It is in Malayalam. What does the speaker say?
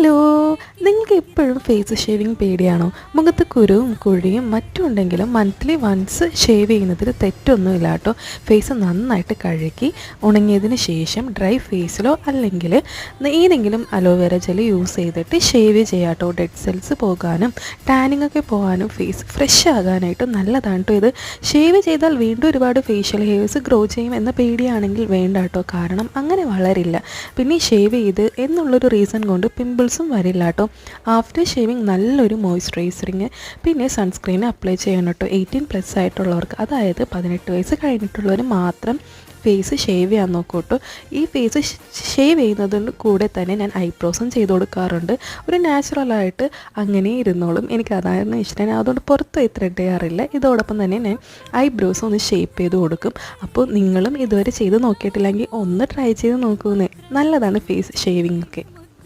ഹലോ, നിങ്ങൾക്ക് എപ്പോഴും ഫേസ് ഷേവിങ് പേടിയാണോ? മുഖത്ത് കുരുവും കുഴിയും മറ്റും ഉണ്ടെങ്കിലും മന്ത്ലി വൺസ് ഷേവ് ചെയ്യുന്നതിൽ തെറ്റൊന്നുമില്ല കേട്ടോ. ഫേസ് നന്നായിട്ട് കഴുകി ഉണങ്ങിയതിന് ശേഷം ഡ്രൈ ഫേസിലോ അല്ലെങ്കിൽ ഏതെങ്കിലും അലോവേര ജെൽ യൂസ് ചെയ്തിട്ട് ഷേവ് ചെയ്യാം കേട്ടോ. ഡെഡ് സെൽസ് പോകാനും ടാനിങ് ഒക്കെ പോകാനും ഫേസ് ഫ്രഷ് ആകാനായിട്ടും നല്ലതാണ് കേട്ടോ. ഇത് ഷേവ് ചെയ്താൽ വീണ്ടും ഒരുപാട് ഫേഷ്യൽ ഹെയർസ് ഗ്രോ ചെയ്യും എന്ന പേടിയാണെങ്കിൽ വേണ്ട കേട്ടോ. കാരണം അങ്ങനെ വളരില്ല. പിന്നെ ഷേവ് ചെയ്ത് എന്നുള്ളൊരു റീസൺ കൊണ്ട് പിമ്പിൾസും വരില്ല കേട്ടോ. ആഫ്റ്റർ ഷേവിങ് നല്ലൊരു മോയ്സ്ചറൈസറിങ് പിന്നെ സൺസ്ക്രീൻ അപ്ലൈ ചെയ്യണം കേട്ടോ. 18+ ആയിട്ടുള്ളവർക്ക്, അതായത് 18 വയസ്സ് കഴിഞ്ഞിട്ടുള്ളവർ മാത്രം ഫേസ് ഷേവ് ചെയ്യാൻ നോക്കൂ കേട്ടോ. ഈ ഫേസ് ഷേവ് ചെയ്യുന്നതിന് കൂടെ തന്നെ ഞാൻ ഐബ്രോസും ചെയ്ത് കൊടുക്കാറുണ്ട്. ഒരു നാച്ചുറലായിട്ട് അങ്ങനെ ഇരുന്നോളും. എനിക്കതായിരുന്നു ഇഷ്ടം. ഞാൻ അതുകൊണ്ട് പുറത്ത് പോയി ത്രെഡ് ചെയ്യാറില്ല. ഇതോടൊപ്പം തന്നെ ഞാൻ ഐബ്രോസും ഒന്ന് ഷേപ്പ് ചെയ്ത് കൊടുക്കും. അപ്പോൾ നിങ്ങളും ഇതുവരെ ചെയ്ത് നോക്കിയിട്ടില്ലെങ്കിൽ ഒന്ന് ട്രൈ ചെയ്ത് നോക്കുന്നേ, നല്ലതാണ് ഫേസ് ഷേവിങ് ഒക്കെ.